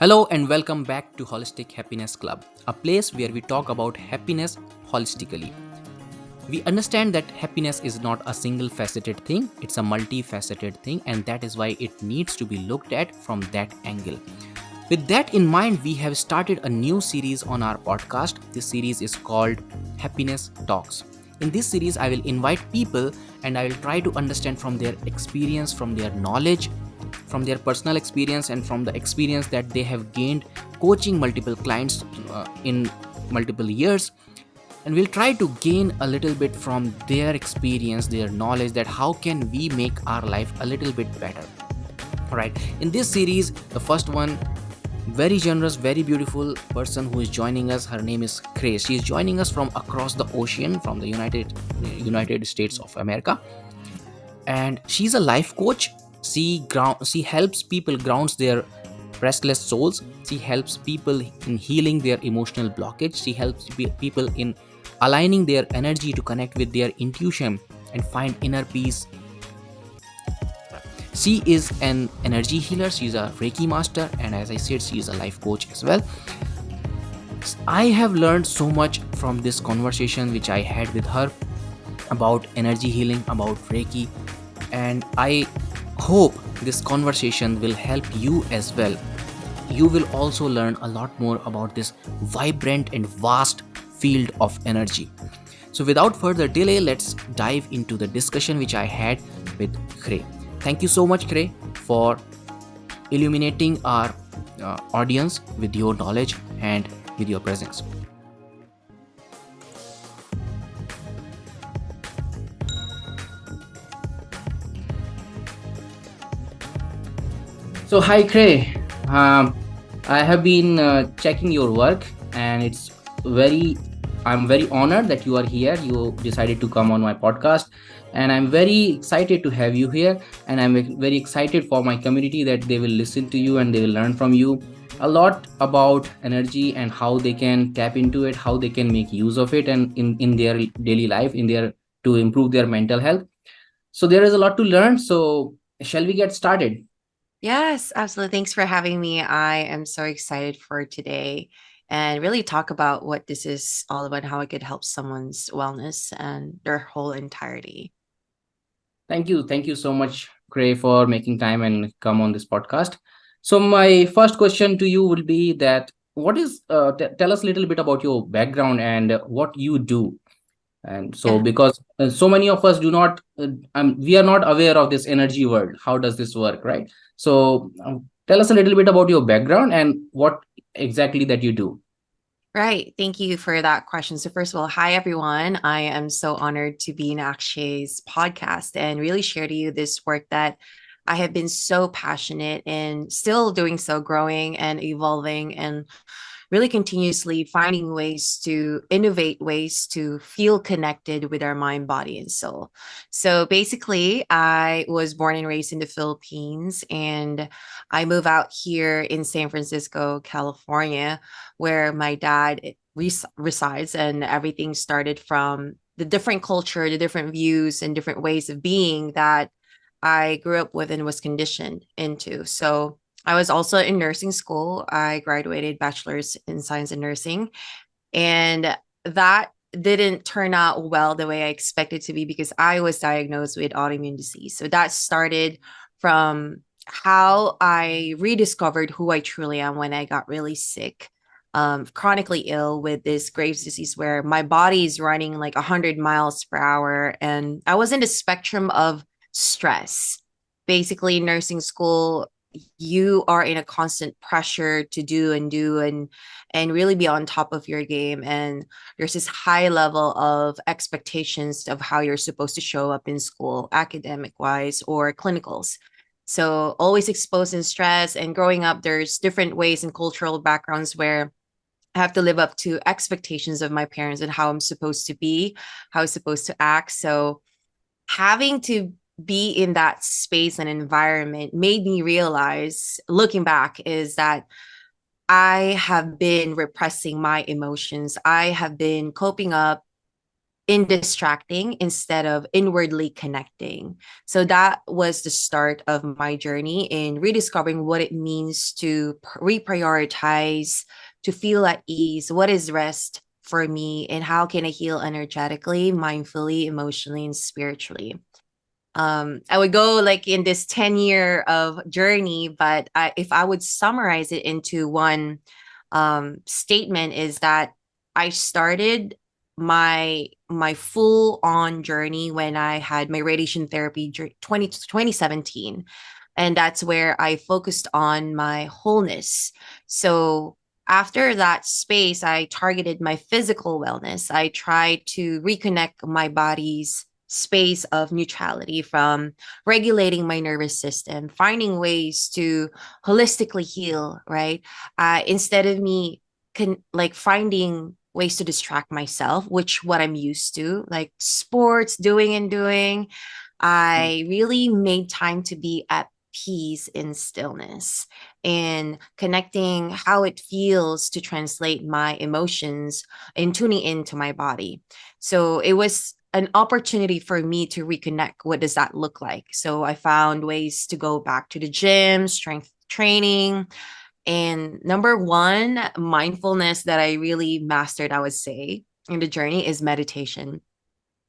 Hello and welcome back to Holistic Happiness Club, a place where we talk about happiness holistically. We understand that happiness is not a single faceted thing, it's a multifaceted thing, and that is why it needs to be looked at from that angle. With that in mind, we have started a new series on our podcast. This series is called Happiness Talks. In this series, I will invite people and I will try to understand from their experience, from their knowledge, from their personal experience, and from the experience that they have gained coaching multiple clients in multiple years. And we'll try to gain a little bit from their experience, their knowledge, that how can we make our life a little bit better. All right, in this series, the first one, very generous, very beautiful person who is joining us, her name is Khrey. She is joining us from across the ocean, from the United States of America, and she's a life coach. She helps people grounds their restless souls. She helps people in healing their emotional blockage. She helps people in aligning their energy to connect with their intuition and find inner peace. She is an energy healer, she's a Reiki master, and as I said, she is a life coach as well. I have learned so much from this conversation which I had with her about energy healing, about Reiki, and I hope this conversation will help you as well. You will also learn a lot more about this vibrant and vast field of energy. So, without further delay, let's dive into the discussion which I had with Khrey. Thank you so much, Khrey, for illuminating our audience with your knowledge and with your presence. So, hi, Khrey. I have been checking your work, and I'm very honored that you are here. You decided to come on my podcast, and I'm very excited to have you here. And I'm very excited for my community that they will listen to you and they will learn from you a lot about energy and how they can tap into it, how they can make use of it, and in their daily life, in their to improve their mental health. So there is a lot to learn. So shall we get started? Yes, absolutely. Thanks for having me. I am so excited for today and really talk about what this is all about, how it could help someone's wellness and their whole entirety. Thank you so much, Gray, for making time and come on this podcast. So my first question to you will be that what is tell us a little bit about your background and what you do. And so Yeah. because so many of us do not, we are not aware of this energy world. How does this work, right? So tell us a little bit about your background and what exactly that you do. Right. Thank you for that question. So, first of all, hi, everyone. I am so honored to be in Akshay's podcast and really share to you this work that I have been so passionate and still doing so, growing and evolving and really continuously finding ways to innovate ways to feel connected with our mind, body, and soul. So basically, I was born and raised in the Philippines, and I moved out here in San Francisco, California, where my dad resides, and everything started from the different culture, the different views, and different ways of being that I grew up with and was conditioned into. So I was also in nursing school. I graduated bachelor's in science and nursing, and that didn't turn out well the way I expected to be because I was diagnosed with autoimmune disease. So that started from how I rediscovered who I truly am when I got really sick, chronically ill with this Graves disease, where my body is running like 100 miles per hour. And I was in the spectrum of stress. Basically, nursing school, you are in a constant pressure to do and really be on top of your game, and there's this high level of expectations of how you're supposed to show up in school academic wise or clinicals. So always exposed in stress, and growing up there's different ways and cultural backgrounds where I have to live up to expectations of my parents and how I'm supposed to be, how I'm supposed to act. So having to be in that space and environment made me realize, looking back, is that I have been repressing my emotions. I have been coping up in distracting instead of inwardly connecting. So that was the start of my journey in rediscovering what it means to reprioritize, to feel at ease, what is rest for me, and how can I heal energetically, mindfully, emotionally, and spiritually. I would go like in this 10-year of journey, but if I would summarize it into one statement, is that I started my full on journey when I had my radiation therapy 2017, and that's where I focused on my wholeness. So after that space, I targeted my physical wellness. I tried to reconnect my body's space of neutrality from regulating my nervous system, finding ways to holistically heal, right? Instead of me like finding ways to distract myself, which what I'm used to, like sports, doing. I really made time to be at peace in stillness and connecting how it feels to translate my emotions and tuning into my body. So it was an opportunity for me to reconnect. What does that look like? So I found ways to go back to the gym, strength training. And number one, mindfulness that I really mastered, I would say, in the journey is meditation.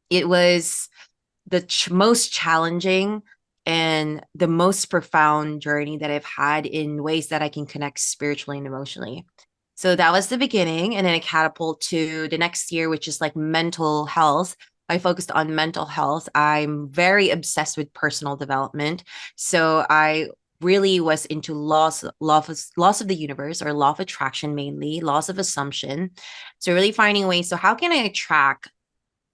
It was the most challenging and the most profound journey that I've had in ways that I can connect spiritually and emotionally. So that was the beginning. And then I catapult to the next year, which is like mental health. I focused on mental health. I'm very obsessed with personal development. So I really was into laws of the universe, or law of attraction, mainly laws of assumption. So really finding ways. So how can I attract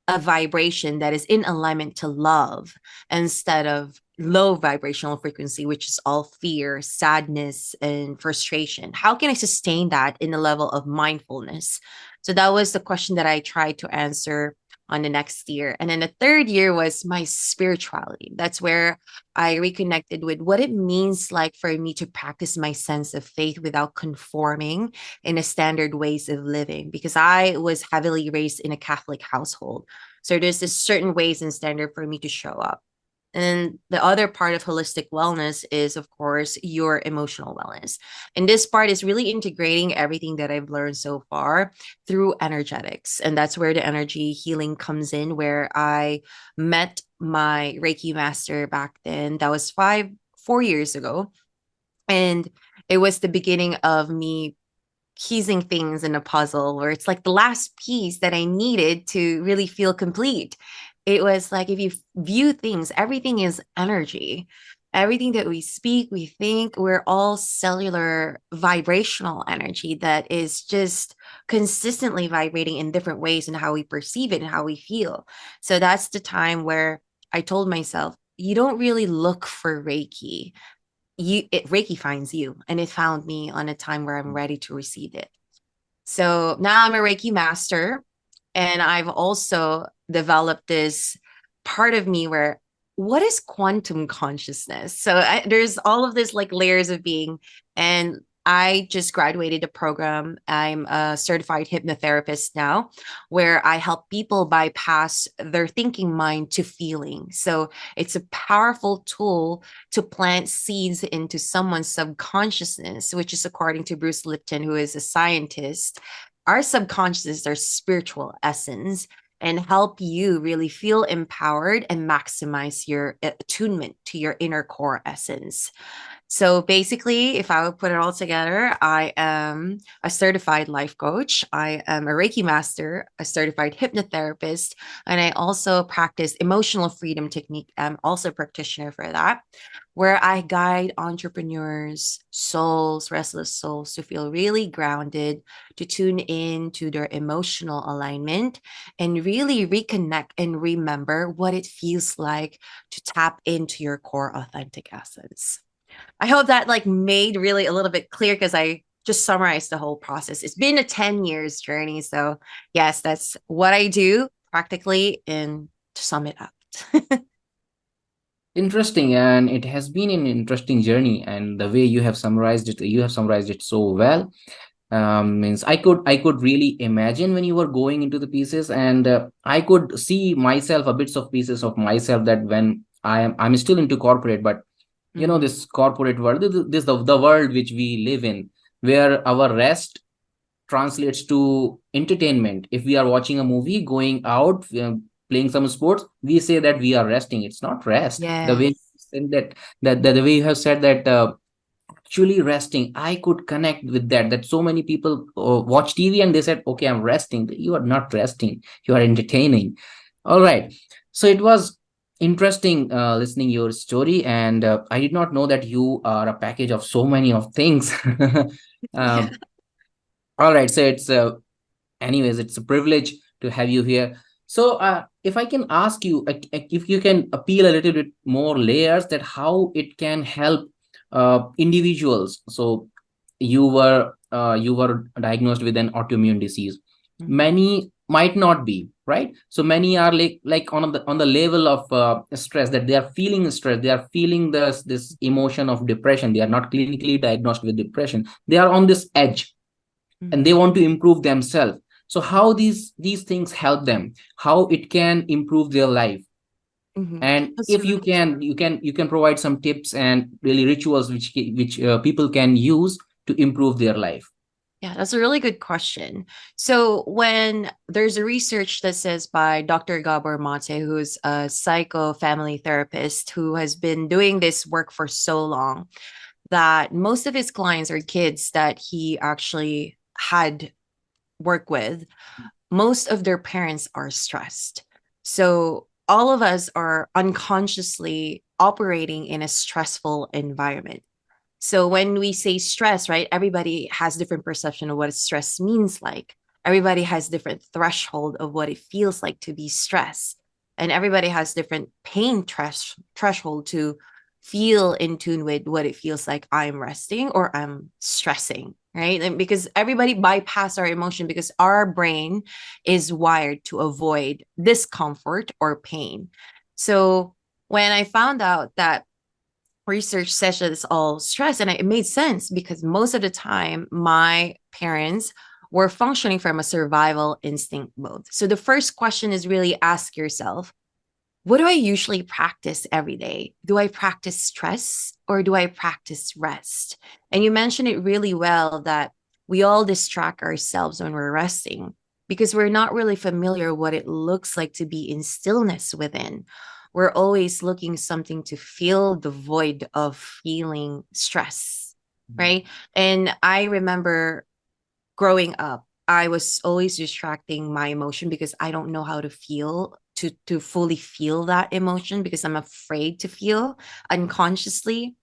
a vibration that is in alignment to love instead of low vibrational frequency, which is all fear, sadness, and frustration? How can I sustain that in the level of mindfulness? So that was the question that I tried to answer on the next year. And then the third year was my spirituality. That's where I reconnected with what it means like for me to practice my sense of faith without conforming in a standard ways of living, because I was heavily raised in a Catholic household. So there's this certain ways and standard for me to show up. And the other part of holistic wellness is, of course, your emotional wellness. And this part is really integrating everything that I've learned so far through energetics. And that's where the energy healing comes in, where I met my Reiki master back then. That was 4 years ago. And it was the beginning of me piecing things in a puzzle, where it's like the last piece that I needed to really feel complete. It was like, if you view things, everything is energy. Everything that we speak, we think, we're all cellular vibrational energy that is just consistently vibrating in different ways in how we perceive it and how we feel. So that's the time where I told myself, you don't really look for Reiki. Reiki finds you, and it found me on a time where I'm ready to receive it. So now I'm a Reiki master, and I've also developed this part of me where, what is quantum consciousness? So there's all of this like layers of being, and I just graduated a program. I'm a certified hypnotherapist now, where I help people bypass their thinking mind to feeling. So it's a powerful tool to plant seeds into someone's subconsciousness, which is according to Bruce Lipton, who is a scientist. Our subconscious is our spiritual essence, and help you really feel empowered and maximize your attunement to your inner core essence. So basically, if I would put it all together, I am a certified life coach. I am a Reiki master, a certified hypnotherapist, and I also practice emotional freedom technique. I'm also a practitioner for that, where I guide entrepreneurs, souls, restless souls to feel really grounded, to tune in to their emotional alignment, and really reconnect and remember what it feels like to tap into your core authentic essence. I hope that like made really a little bit clear, because I just summarized the whole process. It's been a 10 years journey. So yes, that's what I do practically, and to sum it up. Interesting, and it has been an interesting journey, and the way you have summarized it so well. Means I could really imagine when you were going into the pieces, and I could see myself, a bits of pieces of myself, that when I'm still into corporate, but Mm-hmm. this corporate world, this the world which we live in, where our rest translates to entertainment. If we are watching a movie, going out, playing some sports, we say that we are resting. It's not rest. The way you Yes. said that the way you have said that, actually resting, I could connect with that so many people watch TV and they said, okay, I'm resting. You are not resting, you are entertaining. All right. So it was interesting listening your story, and I did not know that you are a package of so many of things. Yeah. um, all right, so it's anyways, it's a privilege to have you here. So if I can ask you, if you can appeal a little bit more layers, that how it can help individuals. So you were diagnosed with an autoimmune disease. Mm-hmm. Many might not be, right? So many are like on the level of stress, that they are feeling stress, they are feeling this emotion of depression. They are not clinically diagnosed with depression, they are on this edge, and they Mm-hmm. want to improve themselves. So how these things help them, how it can improve their life. Mm-hmm. And That's if really you can provide some tips and really rituals which people can use to improve their life. Yeah, that's a really good question. So when there's a research that says by Dr. Gabor Mate, who's a psycho-family therapist who has been doing this work for so long, that most of his clients are kids that he actually had work with, most of their parents are stressed. So all of us are unconsciously operating in a stressful environment. So when we say stress, right, everybody has different perception of what stress means like. Everybody has different threshold of what it feels like to be stressed. And everybody has different pain threshold to feel in tune with what it feels like I'm resting or I'm stressing, right? And because everybody bypass our emotion because our brain is wired to avoid discomfort or pain. So when I found out that research says that it's all stress, and it made sense because most of the time my parents were functioning from a survival instinct mode. So the first question is really ask yourself, what do I usually practice every day? Do I practice stress or do I practice rest? And you mentioned it really well that we all distract ourselves when we're resting because we're not really familiar what it looks like to be in stillness within. We're always looking something to fill the void of feeling stress, right? And I remember growing up, I was always distracting my emotion because I don't know how to feel to fully feel that emotion because I'm afraid to feel unconsciously.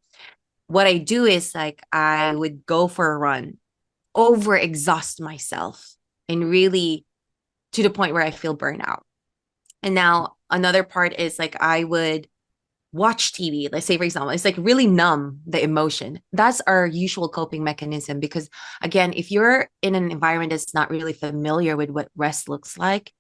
What I do is like I would go for a run, over exhaust myself, and really to the point where I feel burnout. And now another part is like I would watch TV. Let's say, for example, it's like really numb the emotion. That's our usual coping mechanism. Because again, if you're in an environment that's not really familiar with what rest looks like,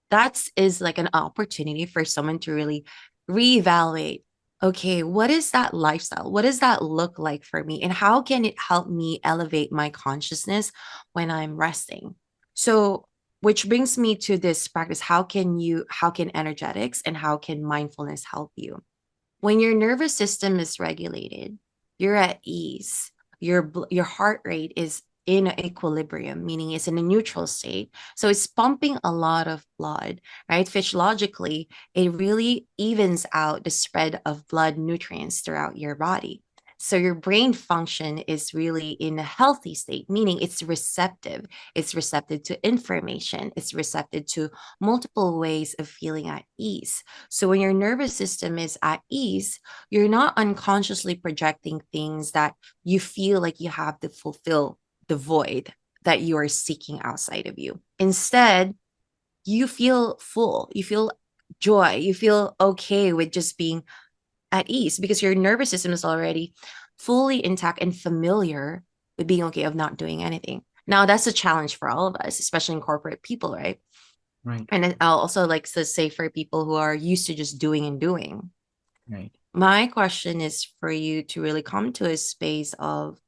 that is like an opportunity for someone to really reevaluate. Okay, what is that lifestyle? What does that look like for me? And how can it help me elevate my consciousness when I'm resting? So, which brings me to this practice. How can energetics and how can mindfulness help you? When your nervous system is regulated, you're at ease. Your heart rate is in equilibrium, meaning it's in a neutral state. So it's pumping a lot of blood, right? Physiologically, it really evens out the spread of blood nutrients throughout your body. So your brain function is really in a healthy state, meaning it's receptive. It's receptive to information. It's receptive to multiple ways of feeling at ease. So when your nervous system is at ease, you're not unconsciously projecting things that you feel like you have to fulfill the void that you are seeking outside of you. Instead, you feel full, you feel joy, you feel okay with just being at ease because your nervous system is already fully intact and familiar with being okay of not doing anything. Now, that's a challenge for all of us, especially in corporate people, right? Right. And then I'll also like to say for people who are used to just doing and doing. Right. My question is for you to really come to a space of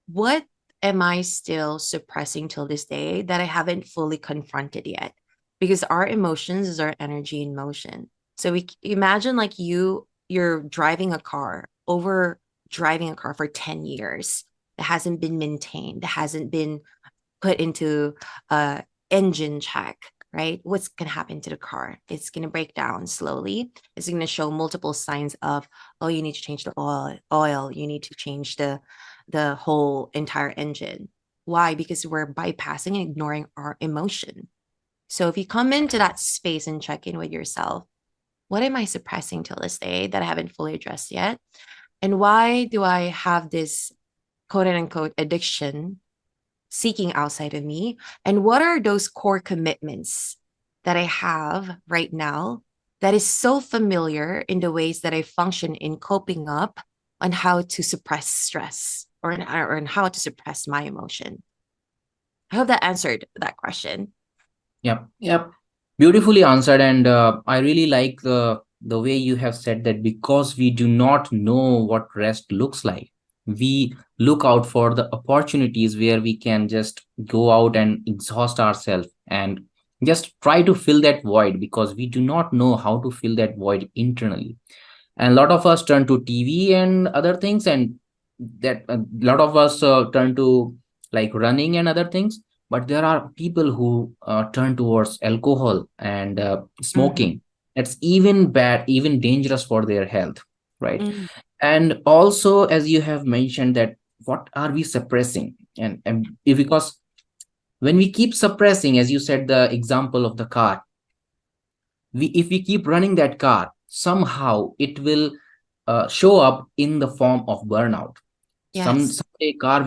what am I still suppressing till this day that I haven't fully confronted yet? Because our emotions is our energy in motion. So we imagine like you're driving a car over driving a car for 10 years that hasn't been maintained, that hasn't been put into a engine check, right? What's going to happen to the car? It's going to break down slowly. It's going to show multiple signs of, oh, you need to change the oil, you need to change the whole entire engine. Why? Because we're bypassing and ignoring our emotion. So if you come into that space and check in with yourself, what am I suppressing till this day that I haven't fully addressed yet? And why do I have this quote unquote addiction seeking outside of me? And what are those core commitments that I have right now that is so familiar in the ways that I function in coping up on how to suppress stress or in how to suppress my emotion? I hope that answered that question. Yep, yep. Beautifully answered, and I really like the way you have said that because we do not know what rest looks like, we look out for the opportunities where we can just go out and exhaust ourselves and just try to fill that void because we do not know how to fill that void internally. And a lot of us turn to TV and other things, and that a lot of us turn to like running and other things. But there are people who turn towards alcohol and Mhm, smoking. It's even bad, even dangerous for their health, right? mhm. And also, as you have mentioned, that what are we suppressing? And because when we keep suppressing, as you said, the example of the car, we if we keep running that car, somehow it will show up in the form of burnout. Yes. Someday car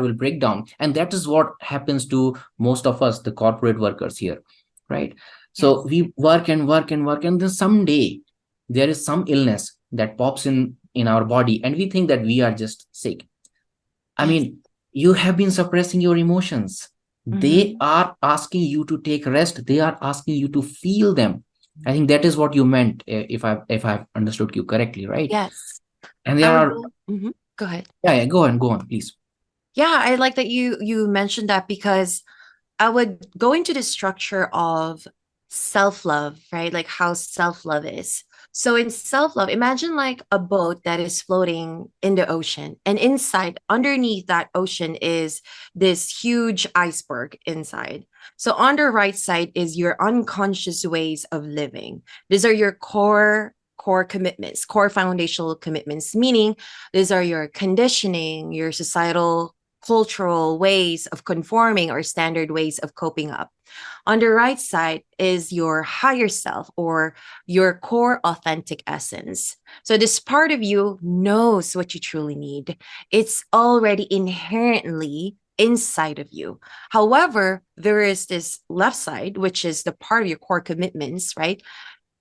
will break down, and that is what happens to most of us, the corporate workers here, right? So Yes. we work and work and work, and then someday there is some illness that pops in our body, and we think that we are just sick. I Yes. mean, you have been suppressing your emotions. They Mhm. are asking you to take rest. They are asking you to feel them. I think that is what you meant, if I've understood you correctly, right? Yes. And I there would are, go. Go ahead. yeah, yeah, go on, please. Yeah, I like that you mentioned that because I would go into the structure of self-love, right? Like how self-love is. So in self-love, imagine like a boat that is floating in the ocean, and inside, underneath that ocean is this huge iceberg inside. So on the right side is your unconscious ways of living. These are your core commitments, core foundational commitments, meaning these are your conditioning, your societal cultural ways of conforming or standard ways of coping up. On the right side is your higher self or your core authentic essence. So this part of you knows what you truly need. It's already inherently inside of you. However, there is this left side, which is the part of your core commitments, right?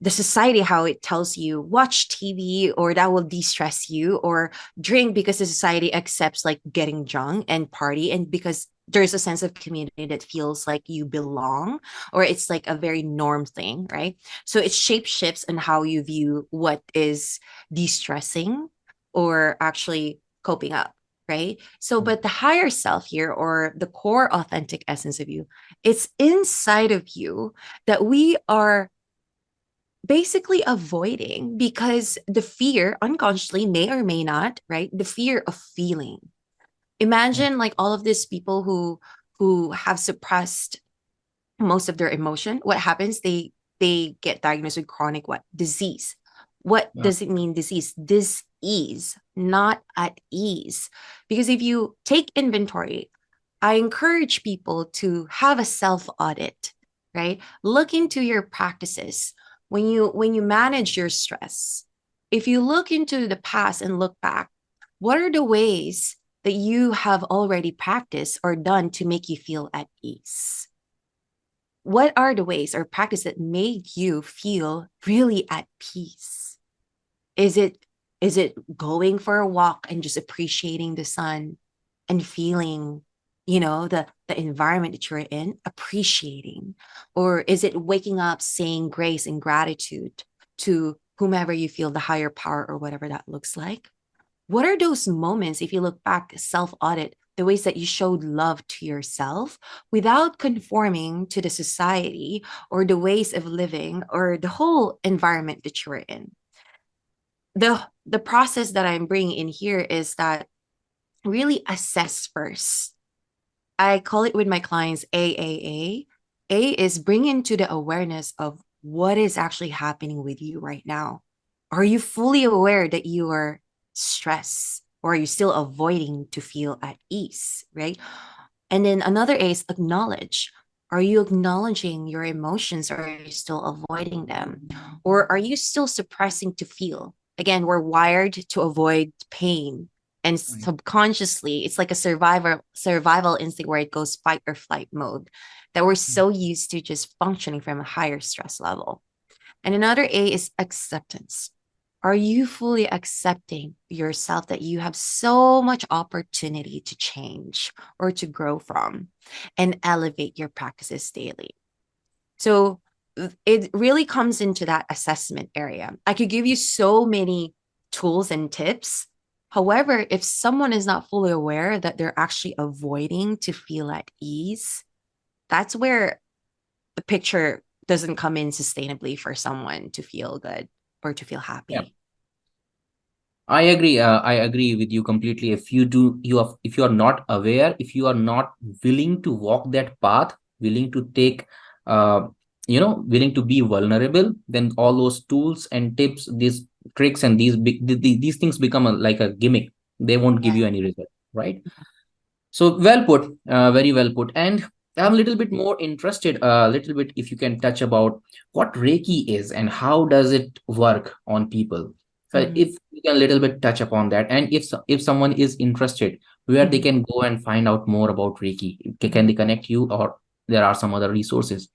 The society, how it tells you watch TV or that will de-stress you, or drink because the society accepts like getting drunk and party, and because there's a sense of community that feels like you belong, or it's like a very norm thing, right? So it shape shifts in how you view what is de-stressing or actually coping up, right? So but the higher self here, or the core authentic essence of you, it's inside of you that we are basically avoiding because the fear unconsciously may or may not, right? The fear of feeling. Imagine like all of these people who have suppressed most of their emotion. What happens? They get diagnosed with chronic what? Disease. What Yeah. does it mean disease? Dis-ease, not at ease. Because if you take inventory, I encourage people to have a self audit, right? Look into your practices when you manage your stress. If you look into the past and look back, what are the ways that you have already practiced or done to make you feel at ease? What are the ways or practice that made you feel really at peace? Is it going for a walk and just appreciating the sun and feeling, the environment that you're in, appreciating? Or is it waking up saying grace and gratitude to whomever you feel, the higher power or whatever that looks like? What are those moments, if you look back, self audit, the ways that you showed love to yourself without conforming to the society or the ways of living or the whole environment that you were in? The process that I'm bringing in here is that really assess first. I call it with my clients AAA. A is bring into the awareness of what is actually happening with you right now. Are you fully aware that you are stressed, or are you still avoiding to feel at ease, right? And then another A is acknowledge. Are you acknowledging your emotions, or are you still avoiding them? Or are you still suppressing to feel? Again, we're wired to avoid pain. And Right. subconsciously, it's like a survival instinct where it goes fight or flight mode, that we're so used to just functioning from a higher stress level. And another A is acceptance. Are you fully accepting yourself that you have so much opportunity to change or to grow from and elevate your practices daily? So it really comes into that assessment area. I could give you so many tools and tips. However, if someone is not fully aware that they're actually avoiding to feel at ease, that's where the picture doesn't come in sustainably for someone to feel good or to feel Yeah. happy. I agree. I agree with you completely. If you are not aware, if you are not willing to walk that path, willing to take, uh, willing to be vulnerable, then all those tools and tips, these tricks and these things become like a gimmick. They won't give Yeah. you any result, right? So well put, very well put. And I'm a little bit more interested, a little bit, if you can touch about what Reiki is and how does it work on people. So Mhm. if you can a little bit touch upon that, and if someone is interested, where they Mhm. can go and find out more about Reiki, can they connect you, or there are some other resources?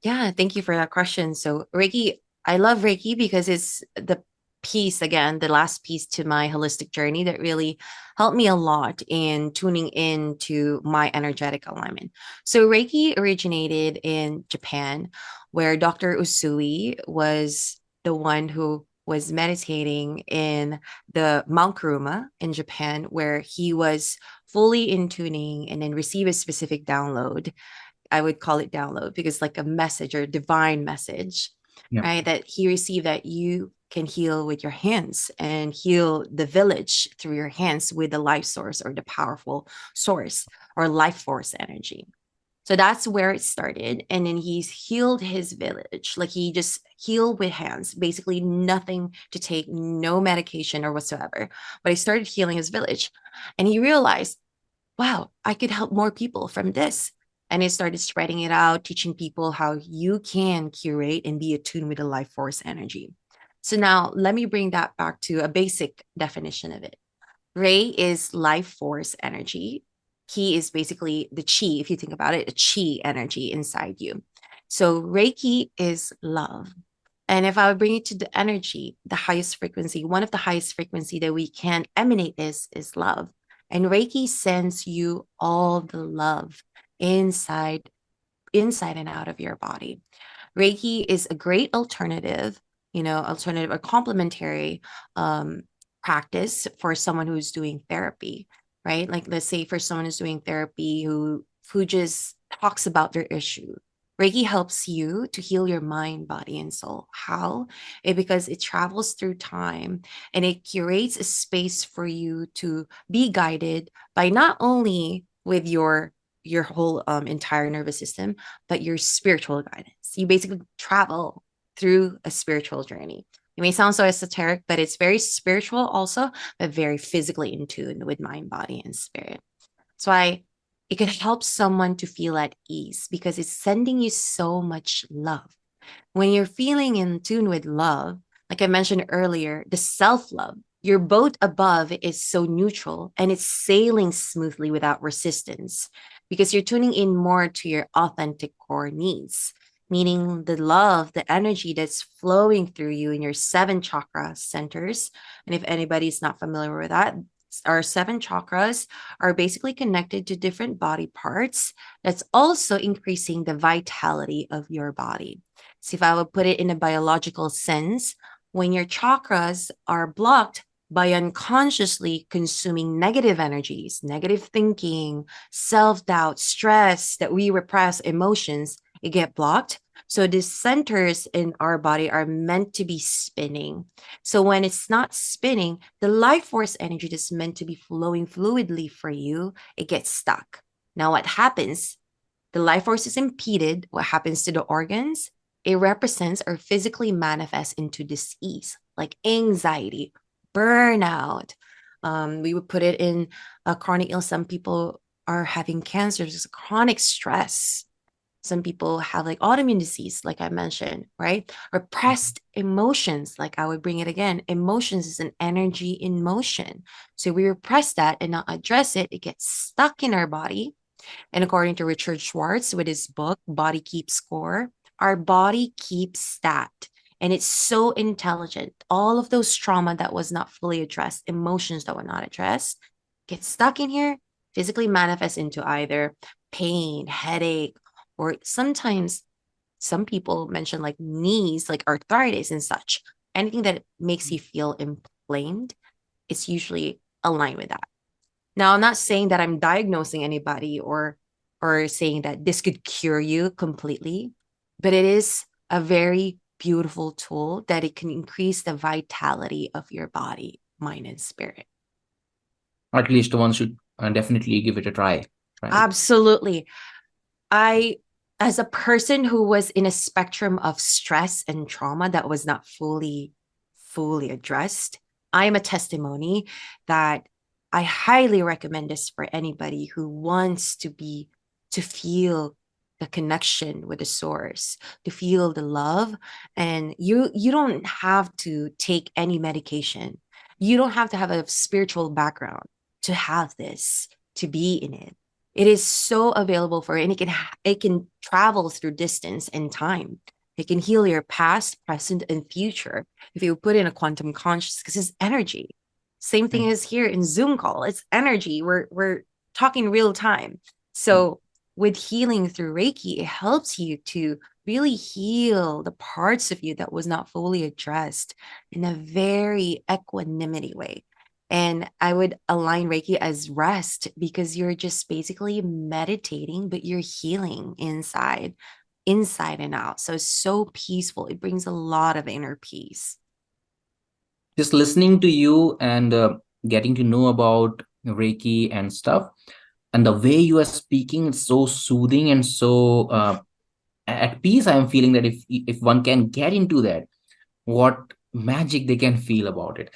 Yeah, thank you for that question. So, Reiki, I love Reiki because it's the piece, again, the last piece to my holistic journey that really helped me a lot in tuning into my energetic alignment. So, Reiki originated in Japan, where Dr. Usui was the one who was meditating in the Mount Kuruma in Japan, where he was fully in tuning and then receive a specific download. I would call it download because like a message or a divine message, Yeah. right? That he received, that you can heal with your hands and heal the village through your hands with the life source or the powerful source or life force energy. So that's where it started. And then he's healed his village. Like he just healed with hands, basically nothing to take, no medication or whatsoever. But he started healing his village. And he realized, wow, I could help more people from this. And I started spreading it out, teaching people how you can curate and be attuned with the life force energy. So now let me bring that back to a basic definition of it. Ray is life force energy. He is basically the chi, if you think about it, a chi energy inside you. So Reiki is love. And if I would bring it to the energy, the highest frequency, one of the highest frequency that we can emanate is love. And Reiki sends you all the love inside, inside and out of your body. Reiki is a great alternative, alternative or complementary um, practice for someone who's doing therapy, right? Like let's say for someone who's doing therapy who just talks about their issue. Reiki helps you to heal your mind, body, and soul. How? Because it travels through time and it curates a space for you to be guided by not only with your whole entire nervous system, but your spiritual guidance. You basically travel through a spiritual journey. It may sound so esoteric, but it's very spiritual also, but very physically in tune with mind, body, and spirit. So it could help someone to feel at ease because it's sending you so much love. When you're feeling in tune with love, like I mentioned earlier, the self love, your boat above is so neutral and it's sailing smoothly without resistance because you're tuning in more to your authentic core needs, meaning the love, the energy that's flowing through you in your seven chakra centers. And if anybody's not familiar with that, our seven chakras are basically connected to different body parts that's also increasing the vitality of your body. So if I would put it in a biological sense, when your chakras are blocked, by unconsciously consuming negative energies, negative thinking, self-doubt, stress that we repress, emotions, it get blocked. So these centers in our body are meant to be spinning. So when it's not spinning, the life force energy that's meant to be flowing fluidly for you, it gets stuck. Now, what happens? The life force is impeded. What happens to the organs? It represents or physically manifests into disease like anxiety, burnout. We would put it in a chronic ill. Some people are having cancers, chronic stress. Some people have like autoimmune disease, like I mentioned, right? Repressed emotions, like I would bring it again. Emotions is an energy in motion. So we repress that and not address it, it gets stuck in our body. And according to Richard Schwartz with his book, Body Keeps Score, our body keeps stat. And it's so intelligent. All of those trauma that was not fully addressed, emotions that were not addressed, get stuck in here, physically manifest into either pain, headache, or sometimes some people mention like knees, like arthritis and such. Anything that makes you feel inflamed, it's usually aligned with that. Now, I'm not saying that I'm diagnosing anybody or saying that this could cure you completely, but it is a very beautiful tool that it can increase the vitality of your body, mind, and spirit. At least one should definitely give it a try, right? Absolutely. I, as a person who was in a spectrum of stress and trauma that was not fully addressed, I am a testimony that I highly recommend this for anybody who wants to feel the connection with the source, to feel the love. And you don't have to take any medication. You don't have to have a spiritual background to have this, to be in it. It is so available for, and it can travel through distance and time. It can heal your past, present, and future if you put in a quantum conscious, because it's energy. Same thing Mm. as here in Zoom call. It's energy. We're talking real time. So with healing through Reiki, it helps you to really heal the parts of you that was not fully addressed in a very equanimity way. And I would align Reiki as rest because you're just basically meditating, but you're healing inside and out. So it's so peaceful. It brings a lot of inner peace. Just listening to you and getting to know about Reiki and stuff, and the way you are speaking, it's so soothing and so at peace. I am feeling that if one can get into that, what magic they can feel about it.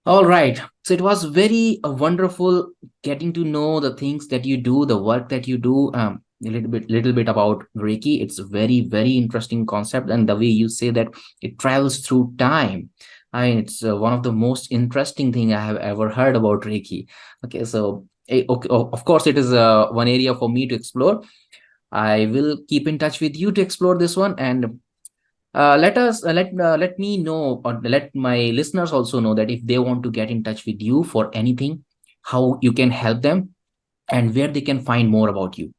All right. So it was very wonderful getting to know the things that you do, the work that you do. A little bit about Reiki. It's a very, very interesting concept, and the way you say that it travels through time. I mean, it's one of the most interesting thing I have ever heard about Reiki. Okay, so okay, of course, it is one area for me to explore. I will keep in touch with you to explore this one, and let me know, or let my listeners also know, that if they want to get in touch with you for anything, how you can help them and where they can find more about you.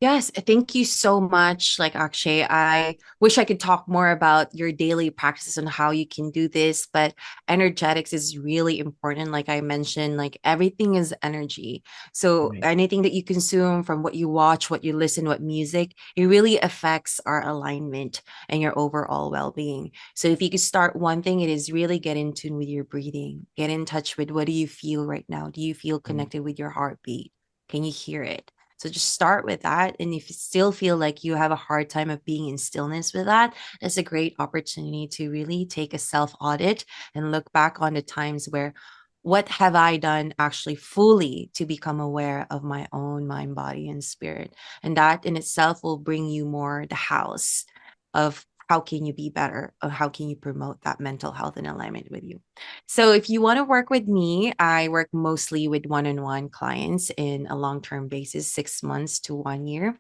Yes, thank you so much. Like Akshay, I wish I could talk more about your daily practices and how you can do this, but energetics is really important. Like I mentioned, like everything is energy. So Right. anything that you consume, from what you watch, what you listen, what music, it really affects our alignment and your overall well-being. So if you could start one thing, it is really get in tune with your breathing. Get in touch with, what do you feel right now? Do you feel Mm. connected with your heartbeat? Can you hear it? So just start with that. And if you still feel like you have a hard time of being in stillness with that, it's a great opportunity to really take a self audit and look back on the times where, what have I done actually fully to become aware of my own mind, body, and spirit? And that in itself will bring you more the house of how can you be better, or how can you promote that mental health and alignment with you. So if you want to work with me, I work mostly with one-on-one clients in a long-term basis, 6 months to 1 year.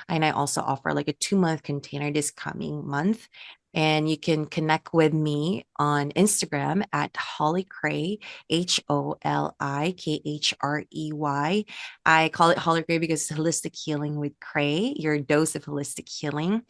And I also offer like a 2 month container this coming month. And you can connect with me on Instagram at Holly Khrey, HolikKhrey. I call it Holly Khrey because it's holistic healing with Khrey, your dose of holistic healing.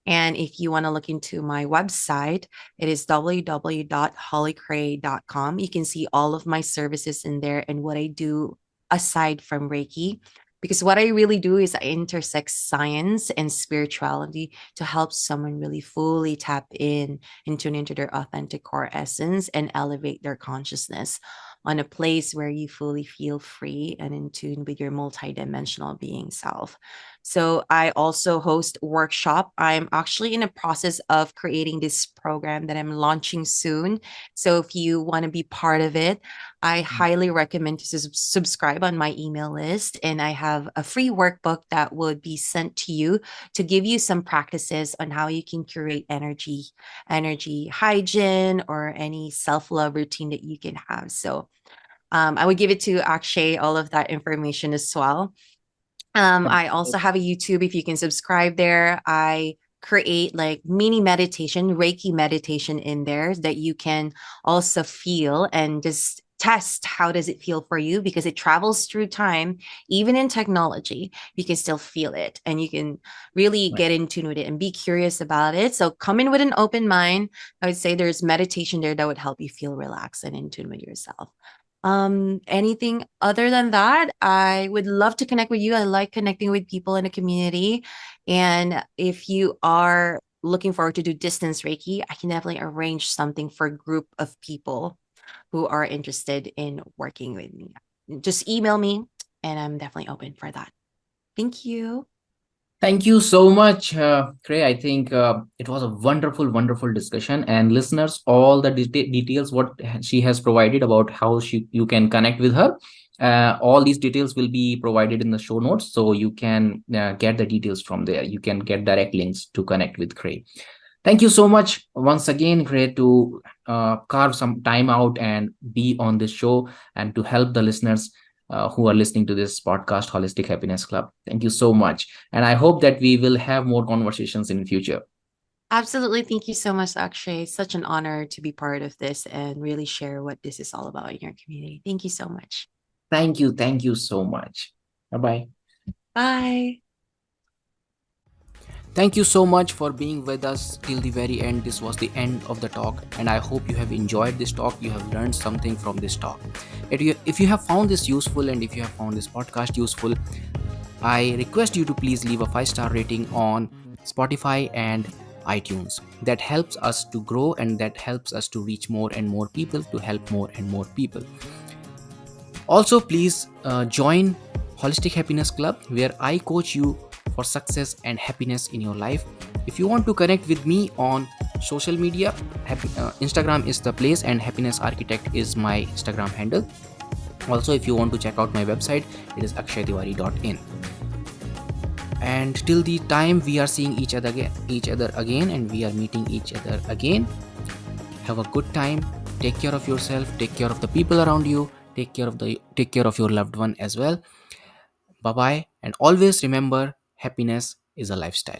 And if you want to look into my website, it is www.hollykray.com. You can see all of my services in there and what I do aside from Reiki. Because what I really do is I intersect science and spirituality to help someone really fully tap in and tune into their authentic core essence and elevate their consciousness on a place where you fully feel free and in tune with your multidimensional being self. So I also host workshop. I'm actually in a process of creating this program that I'm launching soon. So if you want to be part of it, I highly recommend to subscribe on my email list. And I have a free workbook that would be sent to you to give you some practices on how you can curate energy hygiene, or any self-love routine that you can have. So I would give it to Akshay, all of that information as well. I also have a YouTube. If you can subscribe there, I create like mini meditation, Reiki meditation in there that you can also feel and just test how does it feel for you, because it travels through time. Even in technology, you can still feel it and you can really Right. get in tune with it and be curious about it. So come in with an open mind. I would say there's meditation there that would help you feel relaxed and in tune with yourself. Anything other than that, I would love to connect with you. I like connecting with people in the community. And if you are looking forward to do distance Reiki, I can definitely arrange something for a group of people who are interested in working with me. Just email me and I'm definitely open for that. Thank you. Thank you so much, Khrey. I think it was a wonderful, wonderful discussion. And listeners, all the details what she has provided about how you can connect with her, all these details will be provided in the show notes, so you can get the details from there. You can get direct links to connect with Khrey. Thank you so much once again, Khrey, to carve some time out and be on this show and to help the listeners who are listening to this podcast, Holistic Happiness Club. Thank you so much. And I hope that we will have more conversations in future. Absolutely. Thank you so much, Akshay. Such an honor to be part of this and really share what this is all about in your community. Thank you so much. Thank you. Thank you so much. Bye bye. Bye. Thank you so much for being with us till the very end. This was the end of the talk, and I hope you have enjoyed this talk. You have learned something from this talk. If you have found this useful and if you have found this podcast useful, I request you to please leave a 5-star rating on Spotify and iTunes. That helps us to grow and that helps us to reach more and more people, to help more and more people. Also, please join Holistic Happiness Club, where I coach you for success and happiness in your life. If you want to connect with me on social media, Instagram is the place, and Happiness Architect is my Instagram handle. Also, if you want to check out my website, it is akshaytiwari.in. And till the time we are seeing each other again, and we are meeting each other again, have a good time. Take care of yourself, take care of the people around you, take care of your loved one as well. Bye bye, and always remember, happiness is a lifestyle.